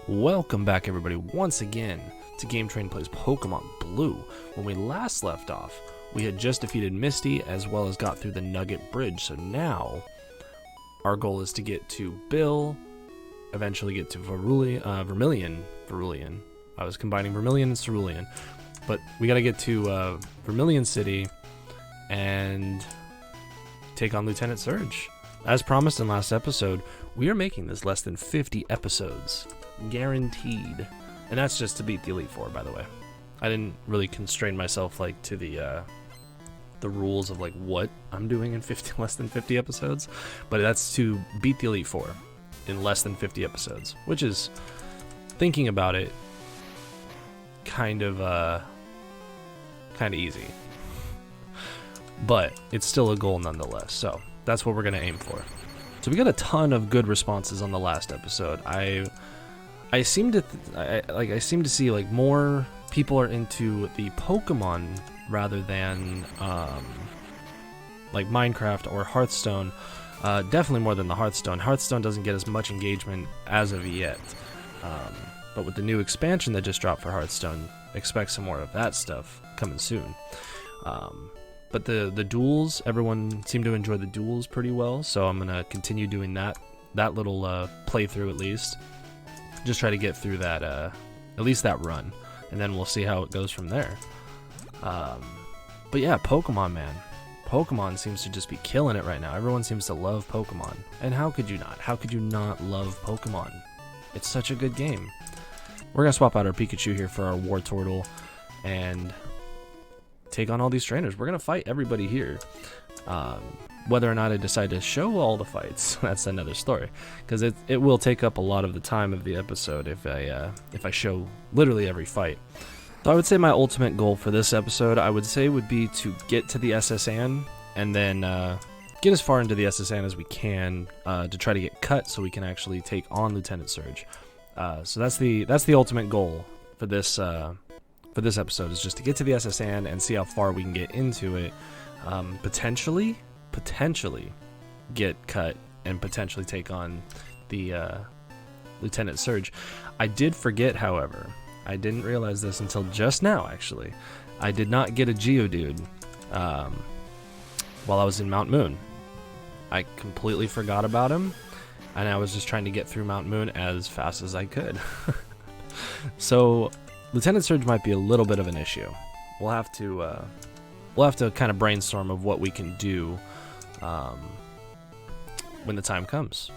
Welcome back, everybody, once again to Game Train Plays Pokemon Blue. When we last left off, we had just defeated Misty as well as got through the Nugget Bridge. So now, our goal is to get to Bill, eventually get to Vermilion. I was combining Vermilion and Cerulean. But we gotta get to Vermilion City and take on Lieutenant Surge. As promised in last episode, we are making this less than 50 episodes. Guaranteed. And that's just to beat the Elite Four, by the way. I didn't really constrain myself like to the rules of like what I'm doing in less than 50 episodes, but that's to beat the Elite Four in less than 50 episodes, which is, thinking about it, kind of easy. But it's still a goal nonetheless, so that's what we're gonna aim for. So we got a ton of good responses on the last episode. I seem to see like more people are into the Pokemon rather than like Minecraft or Hearthstone. Definitely more than the Hearthstone. Hearthstone doesn't get as much engagement as of yet. But with the new expansion that just dropped for Hearthstone, expect some more of that stuff coming soon. But the duels, everyone seemed to enjoy the duels pretty well, so I'm gonna continue doing that little playthrough at least. Just try to get through that, at least that run, and then we'll see how it goes from there. But yeah, Pokemon, man. Pokemon seems to just be killing it right now. Everyone seems to love Pokemon, and how could you not? How could you not love Pokemon? It's such a good game. We're gonna swap out our Pikachu here for our Wartortle, and take on all these trainers. We're gonna fight everybody here. Whether or not I decide to show all the fights, that's another story, because it will take up a lot of the time of the episode if I show literally every fight. So I would say my ultimate goal for this episode, I would say, would be to get to the SSN and then get as far into the SSN as we can to try to get cut so we can actually take on Lieutenant Surge. So that's the ultimate goal for this episode, is just to get to the SSN and see how far we can get into it. Potentially get cut and potentially take on the Lieutenant Surge. I did forget, however, I didn't realize this until just now, actually. I did not get a Geodude while I was in Mount Moon. I completely forgot about him, and I was just trying to get through Mount Moon as fast as I could. So Lieutenant Surge might be a little bit of an issue. We'll have to kind of brainstorm of what we can do when the time comes.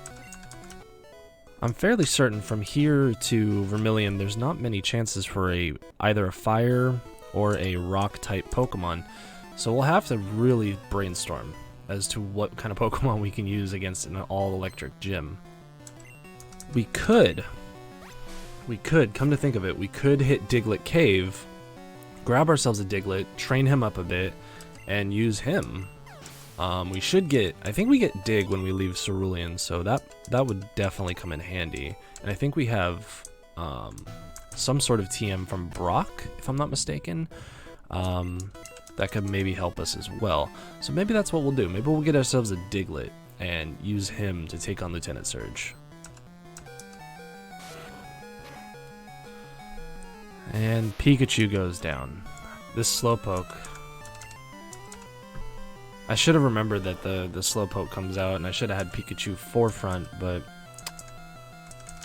I'm fairly certain from here to Vermilion there's not many chances for either a fire or a rock type Pokemon, so we'll have to really brainstorm as to what kind of Pokemon we can use against an all electric gym. We could, come to think of it, we could hit Diglett Cave, grab ourselves a Diglett, train him up a bit, and use him. We should get, I think we get Dig when we leave Cerulean, so that would definitely come in handy. And I think we have some sort of TM from Brock, if I'm not mistaken, that could maybe help us as well. So maybe that's what we'll do. Maybe we'll get ourselves a Diglett and use him to take on Lieutenant Surge. And Pikachu goes down. This Slowpoke, I should have remembered that the Slowpoke comes out, and I should have had Pikachu forefront, but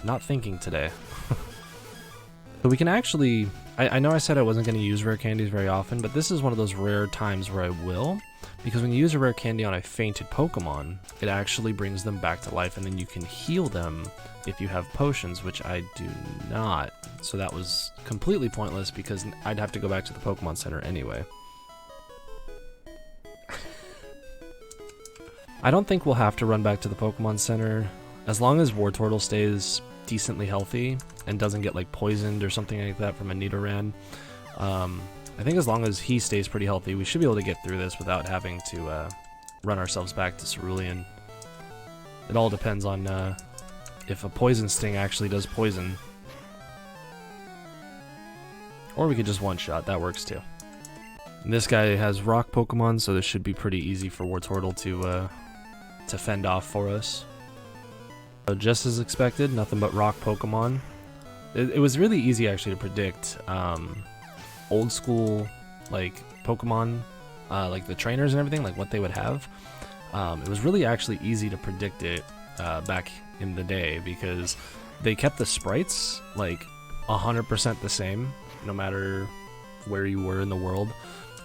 not thinking today. So we can actually, I know I said I wasn't going to use rare candies very often, but this is one of those rare times where I will, because when you use a rare candy on a fainted Pokemon, it actually brings them back to life, and then you can heal them if you have potions, which I do not. So that was completely pointless because I'd have to go back to the Pokemon Center anyway. I don't think we'll have to run back to the Pokemon Center as long as Wartortle stays decently healthy and doesn't get like poisoned or something like that from a Nidoran. I think as long as he stays pretty healthy, we should be able to get through this without having to run ourselves back to Cerulean. It all depends on if a Poison Sting actually does poison. Or we could just one-shot, that works too. And this guy has rock Pokemon, so this should be pretty easy for Wartortle to fend off for us. So just as expected, nothing but rock Pokemon. It was really easy actually to predict old school like Pokemon, like the trainers and everything, like what they would have. It was really actually easy to predict it back in the day because they kept the sprites like 100% the same no matter where you were in the world.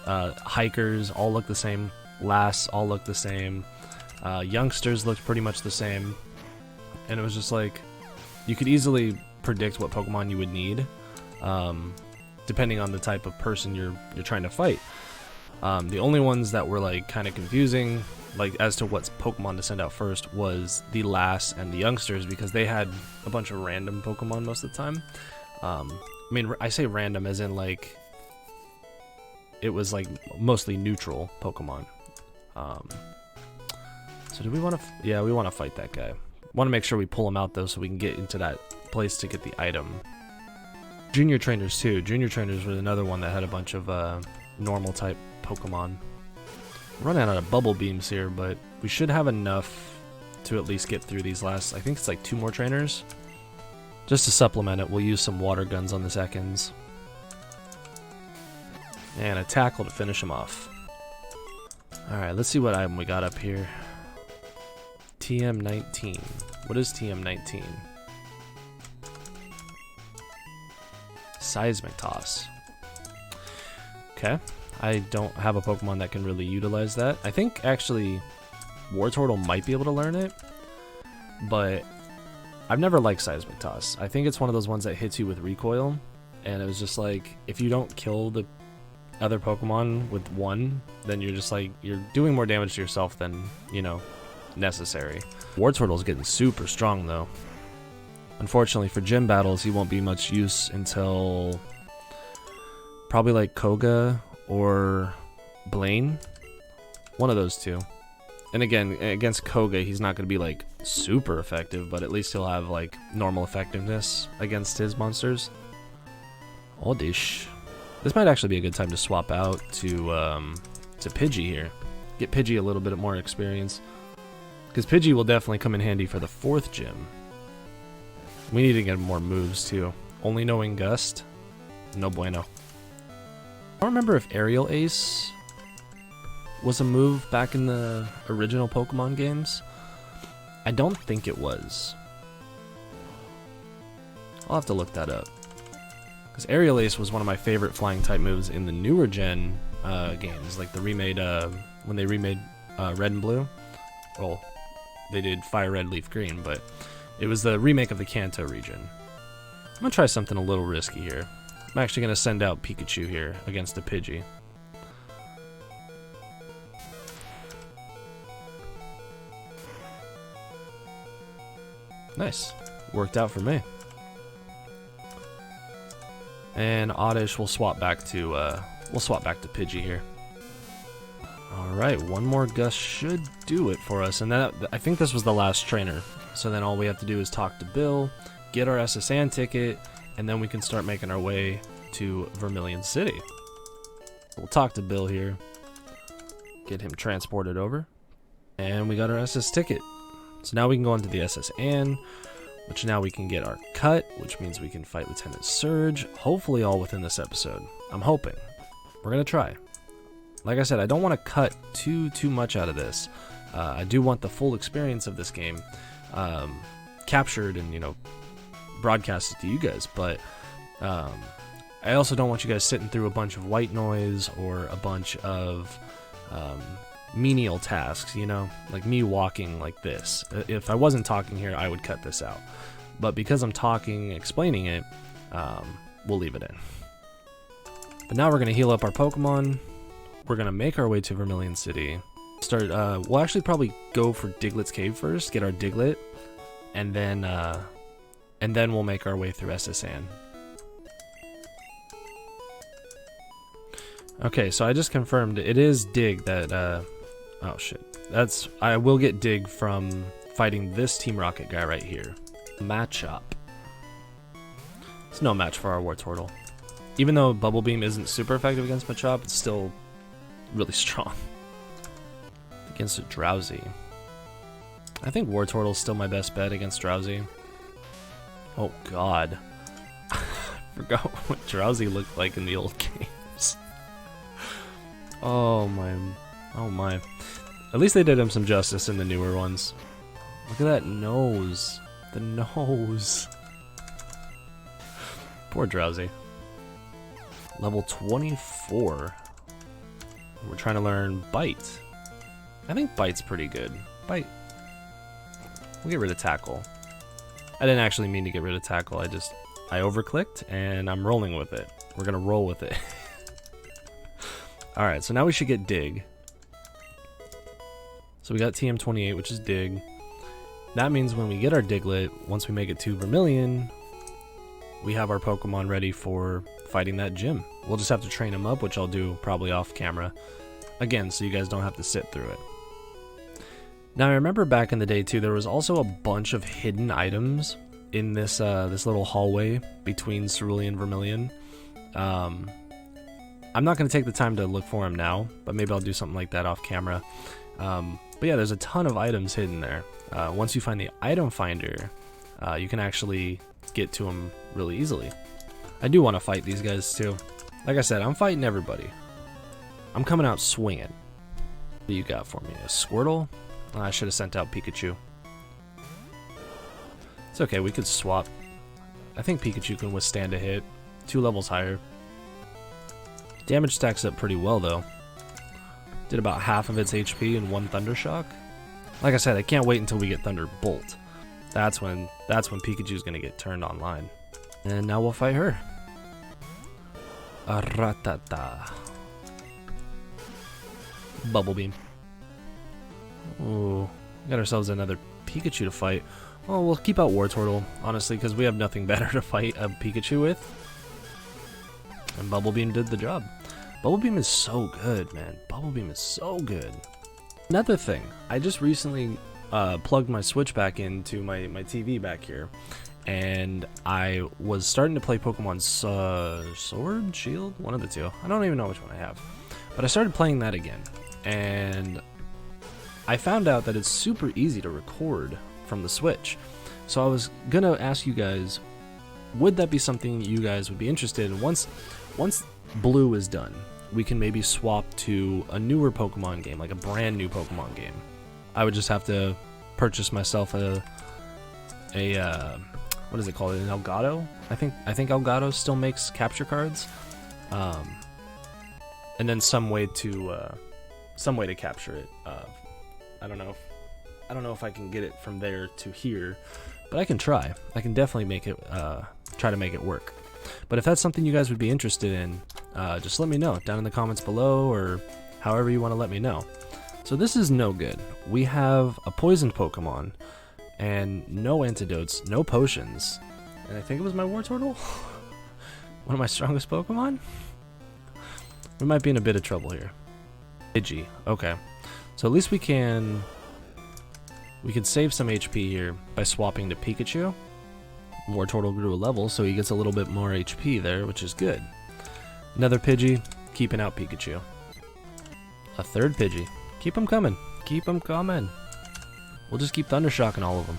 Hikers all look the same, lass all look the same, youngsters looked pretty much the same, and it was just like you could easily predict what Pokemon you would need, depending on the type of person you're trying to fight. The only ones that were like kind of confusing, like as to what Pokemon to send out first, was the lass and the youngsters, because they had a bunch of random Pokemon most of the time. I mean, I say random as in like it was like mostly neutral Pokemon. So do we want to? Yeah, we want to fight that guy. Want to make sure we pull him out though, so we can get into that place to get the item. Junior trainers too. Junior trainers was another one that had a bunch of normal type Pokemon. We're running out of bubble beams here, but we should have enough to at least get through these last, I think it's like 2 more trainers. Just to supplement it, we'll use some water guns on the seconds. And a tackle to finish him off. Alright, let's see what item we got up here. TM19. What is TM19? Seismic Toss. Okay. I don't have a Pokemon that can really utilize that. I think actually Wartortle might be able to learn it, but I've never liked Seismic Toss. I think it's one of those ones that hits you with recoil, and it was just like, if you don't kill the other Pokemon with one, then you're just like, you're doing more damage to yourself than, you know, necessary. Wartortle's getting super strong though. Unfortunately for gym battles, he won't be much use until probably like Koga or Blaine. One of those two. And again, against Koga, he's not going to be like super effective, but at least he'll have like normal effectiveness against his monsters. Oddish. This might actually be a good time to swap out to Pidgey here. Get Pidgey a little bit more experience, because Pidgey will definitely come in handy for the 4th gym. We need to get more moves too. Only knowing Gust? No bueno. I don't remember if Aerial Ace was a move back in the original Pokemon games. I don't think it was. I'll have to look that up. Because Aerial Ace was one of my favorite flying type moves in the newer gen games, like the remade, when they remade Red and Blue. Well, they did Fire Red, Leaf Green, but it was the remake of the Kanto region. I'm going to try something a little risky here. I'm actually going to send out Pikachu here against the Pidgey. Nice. Worked out for me. And Oddish will swap back to Pidgey here. Alright, one more Gust should do it for us. And that, I think this was the last trainer. So then all we have to do is talk to Bill, get our SSN ticket, and then we can start making our way to Vermilion City. We'll talk to Bill here, get him transported over, and we got our SS ticket. So now we can go into the SSN, which now we can get our cut, which means we can fight Lieutenant Surge, hopefully all within this episode. I'm hoping. We're going to try. Like I said, I don't want to cut too much out of this. I do want the full experience of this game captured and, you know, broadcasted to you guys, but I also don't want you guys sitting through a bunch of white noise or a bunch of menial tasks, you know, like me walking like this. If I wasn't talking here, I would cut this out, but because I'm talking, explaining it, we'll leave it in. But now we're going to heal up our Pokemon. We're going to make our way to Vermilion City. We'll actually probably go for Diglett's Cave first, get our Diglett, and then we'll make our way through SSN. Okay, so I just confirmed it is Dig that, oh shit. I will get Dig from fighting this Team Rocket guy right here. Matchup. It's no match for our Wartortle. Even though Bubble Beam isn't super effective against Machop, it's still really strong. Against a Drowsy. I think Wartortle's still my best bet against Drowsy. Oh god. forgot what Drowsy looked like in the old games. Oh my. Oh my. At least they did him some justice in the newer ones. Look at that nose. The nose. Poor Drowsy. Level 24. We're trying to learn Bite. I think Bite's pretty good. Bite. We'll get rid of Tackle. I didn't actually mean to get rid of Tackle. I overclicked and I'm rolling with it. We're gonna roll with it. Alright, so now we should get Dig. So we got TM28, which is Dig. That means when we get our Diglett, once we make it to Vermilion, we have our Pokemon ready for fighting that gym. We'll just have to train him up, which I'll do probably off camera. Again, so you guys don't have to sit through it. Now I remember back in the day too, there was also a bunch of hidden items in this this little hallway between Cerulean and Vermilion. I'm not going to take the time to look for them now, but maybe I'll do something like that off camera. But yeah, there's a ton of items hidden there. Once you find the item finder, you can actually get to them really easily. I do want to fight these guys too. Like I said, I'm fighting everybody. I'm coming out swinging. What do you got for me? A Squirtle? Oh, I should have sent out Pikachu. It's okay, we could swap. I think Pikachu can withstand a hit. 2 levels higher. Damage stacks up pretty well though. Did about half of its HP in 1 Thunder Shock. Like I said, I can't wait until we get Thunderbolt. That's when Pikachu's gonna get turned online. And now we'll fight her. Ratata. Bubble Beam. Ooh, got ourselves another Pikachu to fight. Well, we'll keep out Wartortle, honestly, because we have nothing better to fight a Pikachu with. And Bubble Beam did the job. Bubble Beam is so good, man. Bubble Beam is so good. Another thing, I just recently plugged my Switch back into my TV back here, and I was starting to play Pokemon Sword, Shield, one of the two. I don't even know which one I have, but I started playing that again, and I found out that it's super easy to record from the Switch. So I was gonna ask you guys, would that be something you guys would be interested in? Once Blue is done, we can maybe swap to a newer Pokemon game, like a brand new Pokemon game. I would just have to purchase myself a what is it called? An Elgato? I think Elgato still makes capture cards, and then some way to capture it. I don't know if I can get it from there to here, but I can try. I can definitely make it try to make it work. But if that's something you guys would be interested in, just let me know down in the comments below, or however you want to let me know. So this is no good. We have a poisoned Pokemon, and no antidotes, no potions. And I think it was my Wartortle? One of my strongest Pokemon? We might be in a bit of trouble here. Pidgey, okay. So at least we can save some HP here by swapping to Pikachu. Wartortle grew a level, so he gets a little bit more HP there, which is good. Another Pidgey, keeping out Pikachu. A third Pidgey. Keep them coming. Keep them coming. We'll just keep Thundershocking all of them.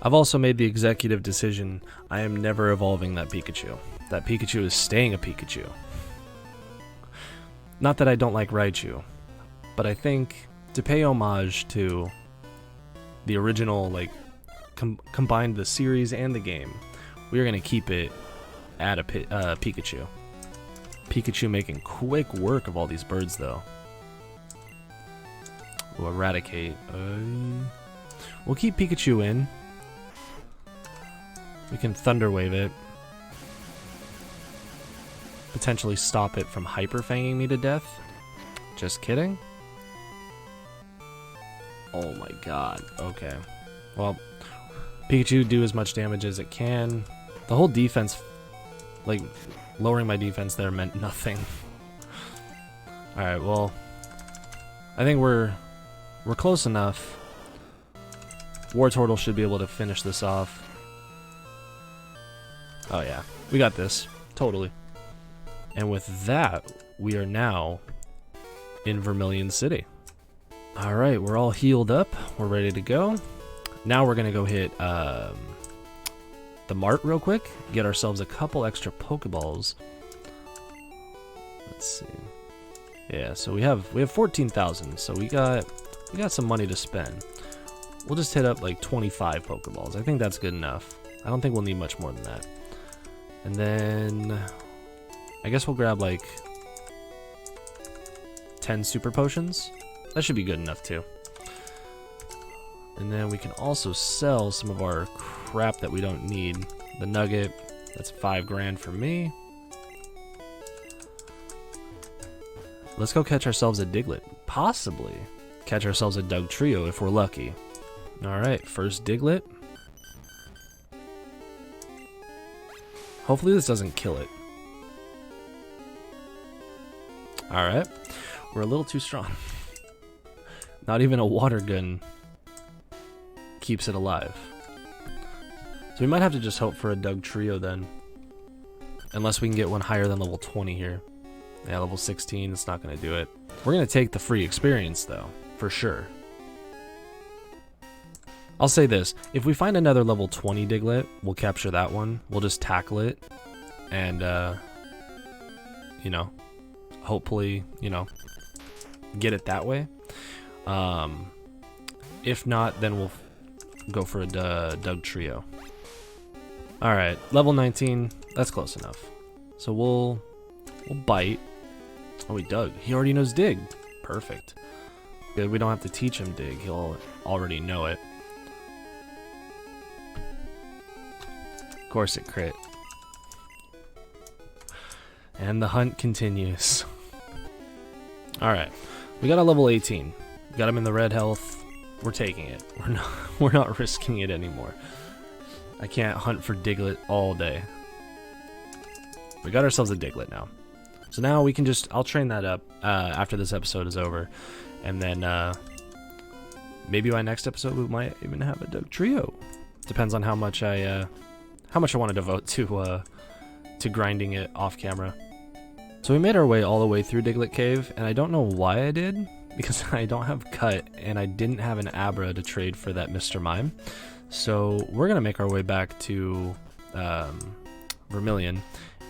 I've also made the executive decision, I am never evolving that Pikachu. That Pikachu is staying a Pikachu. Not that I don't like Raichu, but I think to pay homage to the original, like, combined the series and the game, we're going to keep it at a Pikachu. Pikachu making quick work of all these birds, though. We'll eradicate. We'll keep Pikachu in. We can Thunder Wave it. Potentially stop it from Hyper Fanging me to death. Just kidding. Oh my god. Okay. Well, Pikachu do as much damage as it can. The whole defense, like, lowering my defense there meant nothing. Alright, well, I think we're close enough. Wartortle should be able to finish this off. Oh yeah, we got this. Totally. And with that, we are now in Vermilion City. Alright, we're all healed up. We're ready to go. Now we're going to go hit the mart real quick, get ourselves a couple extra Pokeballs. Let's see. Yeah, so we have 14,000, so we got some money to spend. We'll just hit up like 25 Pokeballs. I think that's good enough. I don't think we'll need much more than that. And then I guess we'll grab like 10 Super Potions. That should be good enough too. And then we can also sell some of our crap that we don't need. The Nugget, that's 5 grand for me. Let's go catch ourselves a Diglett. Possibly catch ourselves a Dugtrio if we're lucky. Alright, first Diglett. Hopefully this doesn't kill it. Alright, we're a little too strong. Not even a water gun keeps it alive. So we might have to just hope for a Dugtrio then. Unless we can get one higher than level 20 here. Yeah, level 16, it's not going to do it. We're going to take the free experience though, for sure. I'll say this, if we find another level 20 Diglett, we'll capture that one. We'll just tackle it and, you know, hopefully, you know, get it that way. If not, then we'll go for a Dugtrio. Alright, level 19, that's close enough. So we'll bite. Oh, he dug. He already knows dig. Perfect. Good, we don't have to teach him dig. He'll already know it. Of course it crit. And the hunt continues. Alright, we got a level 18. Got him in the red health. We're taking it. We're not risking it anymore. I can't hunt for Diglett all day. We got ourselves a Diglett now. So now we can just, I'll train that up after this episode is over. And then maybe by next episode we might even have a Dugtrio. Depends on how much I want to devote to grinding it off camera. So we made our way all the way through Diglett Cave, and I don't know why I did, because I don't have Cut, and I didn't have an Abra to trade for that Mr. Mime. So we're gonna make our way back to Vermilion,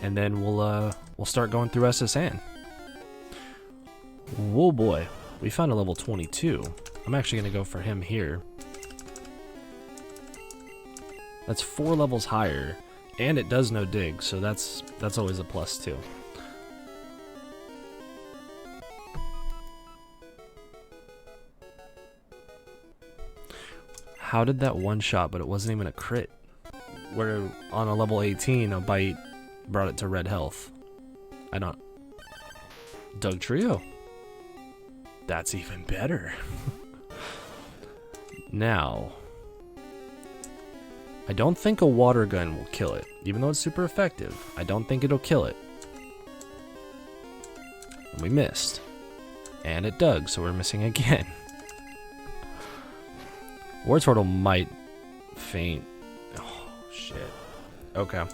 and then we'll start going through SS-Anne. Whoa boy, we found a level 22. I'm actually gonna go for him here. That's 4 levels higher, and it does no dig, so that's always a plus too. How did that one shot, but it wasn't even a crit? Where on a level 18, a bite brought it to red health. I don't... Dugtrio. That's even better. Now, I don't think a water gun will kill it. Even though it's super effective, I don't think it'll kill it. And we missed. And it dug, so we're missing again. Wartortle might faint. Oh, shit. Okay.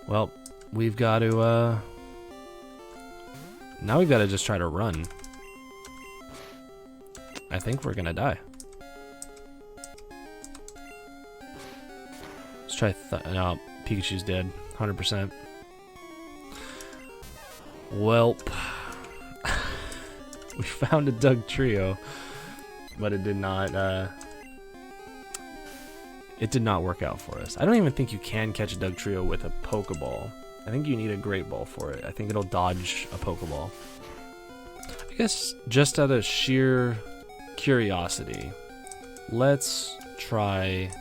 Well, we've got to, now we've got to just try to run. I think we're gonna die. Let's try no, Pikachu's dead. 100%. Welp. We found a Dugtrio, but it did not work out for us. I don't even think you can catch a Dugtrio with a Pokeball. I think you need a Great Ball for it. I think it'll dodge a Pokeball. I guess just out of sheer curiosity, let's try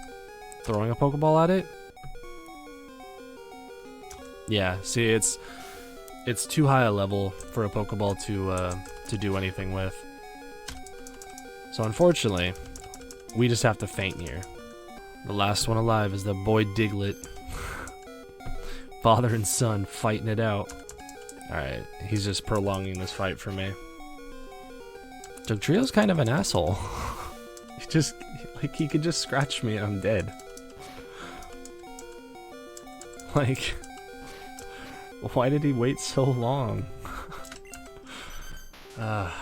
throwing a Pokeball at it. Yeah, see, it's too high a level for a Pokeball to do anything with. So unfortunately, we just have to faint here. The last one alive is the boy Diglett. Father and son fighting it out. Alright, he's just prolonging this fight for me. Dugtrio's kind of an asshole. He could just scratch me and I'm dead. Like, why did he wait so long?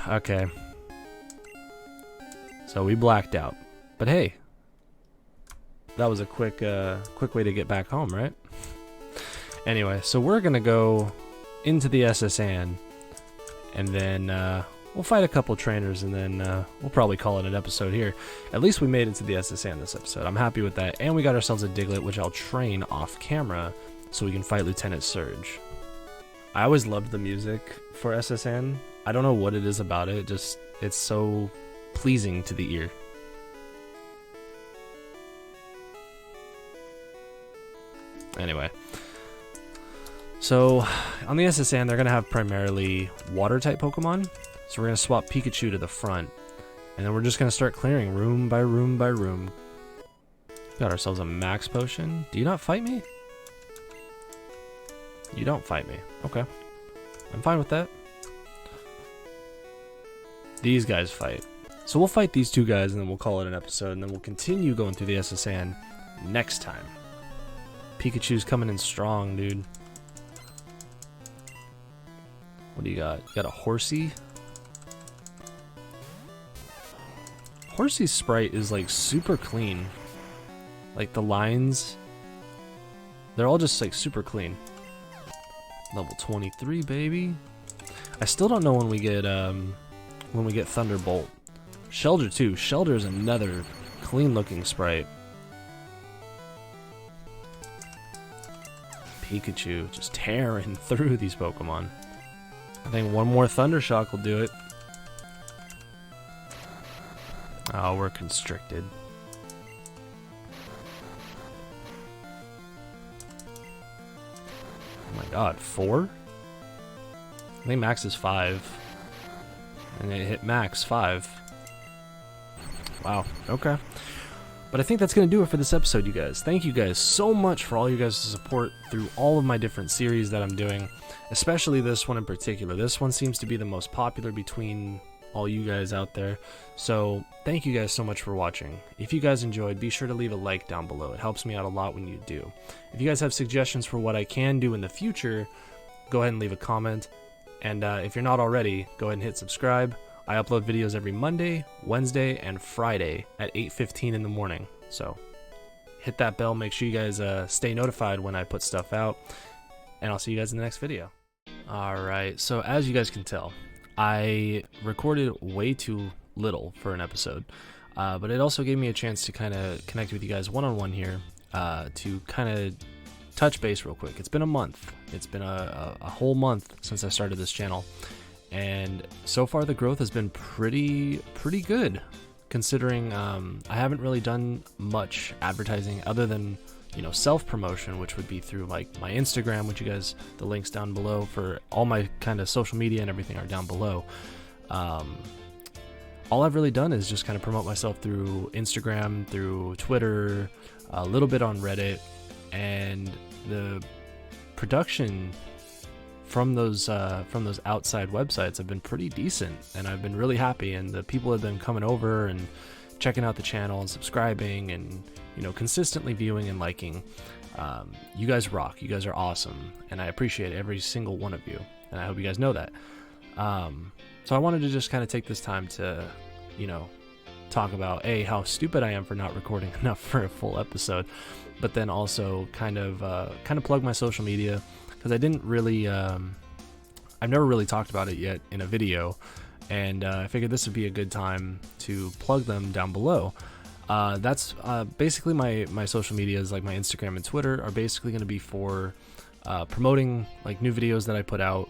Okay. So we blacked out. But hey, that was a quick way to get back home, right? Anyway, so we're gonna go into the SSN, and then we'll fight a couple trainers, and then we'll probably call it an episode here. At least we made it to the SSN this episode. I'm happy with that, and we got ourselves a Diglett, which I'll train off camera so we can fight Lieutenant Surge. I always loved the music for SSN. I don't know what it is about it, just it's so pleasing to the ear. Anyway, so on the SSN, they're going to have primarily water-type Pokemon. So we're going to swap Pikachu to the front, and then we're just going to start clearing room by room by room. Got ourselves a max potion. Do you not fight me? You don't fight me. Okay. I'm fine with that. These guys fight. So we'll fight these two guys, and then we'll call it an episode, and then we'll continue going through the SSN next time. Pikachu's coming in strong, dude. What do you got? You got a Horsey? Horsey's sprite is like super clean. Like the lines, they're all just like super clean. Level 23, baby. I still don't know when we get Thunderbolt. Shellder too. Shellder is another clean looking sprite. Pikachu just tearing through these Pokemon. I think one more Thundershock will do it. Oh, we're constricted. Oh my god, 4? I think max is 5. And it hit max 5. Wow, okay. But I think that's going to do it for this episode, you guys. Thank you guys so much for all you guys' support through all of my different series that I'm doing. Especially this one in particular. This one seems to be the most popular between all you guys out there. So thank you guys so much for watching. If you guys enjoyed, be sure to leave a like down below. It helps me out a lot when you do. If you guys have suggestions for what I can do in the future, go ahead and leave a comment. And if you're not already, go ahead and hit subscribe. I upload videos every Monday, Wednesday, and Friday at 8:15 in the morning. So hit that bell. Make sure you guys stay notified when I put stuff out. And I'll see you guys in the next video. Alright, so as you guys can tell, I recorded way too little for an episode. But it also gave me a chance to kind of connect with you guys one-on-one here to kind of touch base real quick. It's been a month. It's been a whole month since I started this channel. And so far the growth has been pretty good, considering I haven't really done much advertising other than, you know, self-promotion, which would be through like my Instagram, which you guys, the links down below for all my kind of social media and everything are down below. All I've really done is just kind of promote myself through Instagram, through Twitter, a little bit on Reddit, and the production from those outside websites have been pretty decent, and I've been really happy, and the people have been coming over and checking out the channel and subscribing and, you know, consistently viewing and liking. You guys rock. You guys are awesome, and I appreciate every single one of you, and I hope you guys know that. So I wanted to just kind of take this time to, you know, talk about how stupid I am for not recording enough for a full episode, but then also kind of plug my social media, because I didn't really I've never really talked about it yet in a video, and I figured this would be a good time to plug them down below. That's basically my social medias, like my Instagram and Twitter, are basically going to be for promoting like new videos that I put out.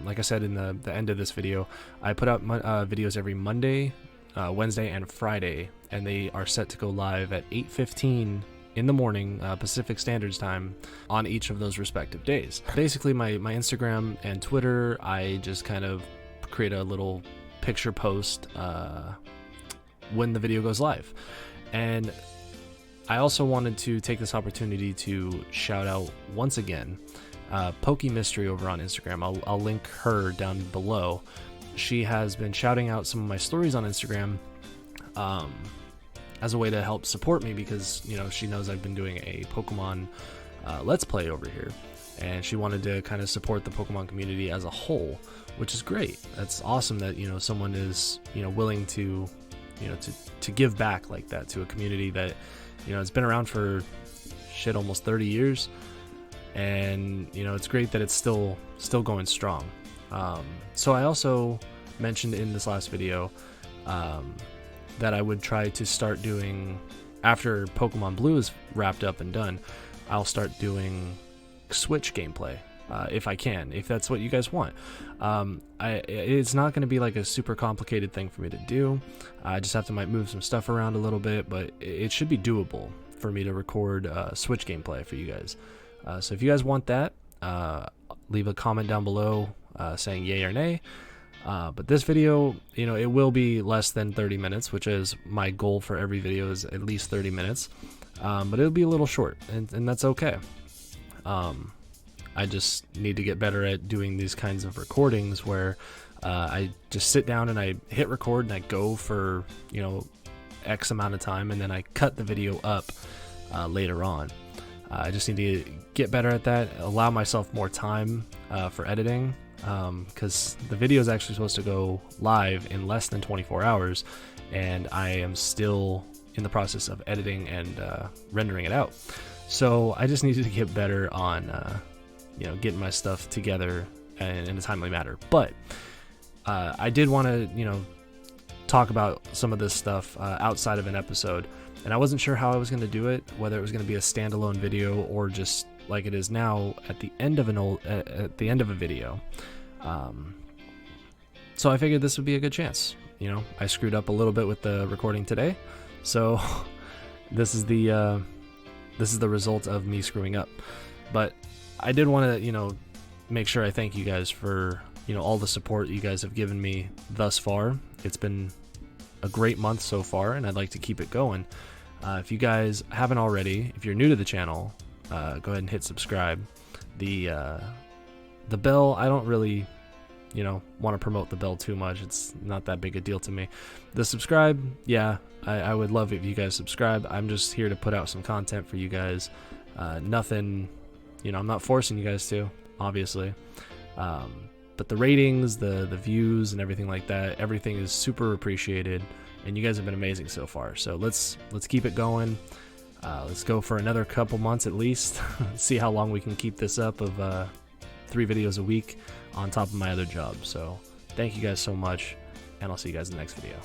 Like I said in the end of this video, I put out videos every Monday, Wednesday, and Friday, and they are set to go live at 8:15 in the morning Pacific Standard Time on each of those respective days. Basically my Instagram and Twitter, I just kind of create a little picture post when the video goes live. And I also wanted to take this opportunity to shout out once again Pokey Mystery over on Instagram. I'll link her down below. She has been shouting out some of my stories on Instagram as a way to help support me, because, you know, she knows I've been doing a Pokemon Let's Play over here, and she wanted to kind of support the Pokemon community as a whole, which is great. That's awesome that, you know, someone is, you know, willing to to give back like that to a community that, it's been around for shit almost 30 years, and it's great that it's still going strong. So I also mentioned in this last video that I would try to start doing, after Pokemon Blue is wrapped up and done, I'll start doing Switch gameplay, if I can, if that's what you guys want. It's not going to be like a super complicated thing for me to do. I just have to might move some stuff around a little bit, but it should be doable for me to record Switch gameplay for you guys. So if you guys want that, leave a comment down below saying yay or nay. But this video, it will be less than 30 minutes, which is my goal for every video, is at least 30 minutes. But it'll be a little short, and that's okay. I just need to get better at doing these kinds of recordings where I just sit down and I hit record and I go for, X amount of time, and then I cut the video up later on. I just need to get better at that, allow myself more time for editing, because the video is actually supposed to go live in less than 24 hours, and I am still in the process of editing and rendering it out. So I just needed to get better on getting my stuff together in a timely manner. But I did want to talk about some of this stuff outside of an episode, and I wasn't sure how I was going to do it, whether it was going to be a standalone video or just like it is now at the end of a video. So I figured this would be a good chance. I screwed up a little bit with the recording today, so this is the result of me screwing up. But I did want to make sure I thank you guys for all the support you guys have given me thus far. It's been a great month so far, and I'd like to keep it going. If you guys haven't already, if you're new to the channel, go ahead and hit subscribe. The bell, I don't really want to promote the bell too much. It's not that big a deal to me. The subscribe, yeah, I would love if you guys subscribe. I'm just here to put out some content for you guys. Nothing, I'm not forcing you guys to, obviously. But the ratings, the views, and everything like that, everything is super appreciated, and you guys have been amazing so far. So let's keep it going. Let's go for another couple months at least. See how long we can keep this up of 3 videos a week on top of my other job. So thank you guys so much, and I'll see you guys in the next video.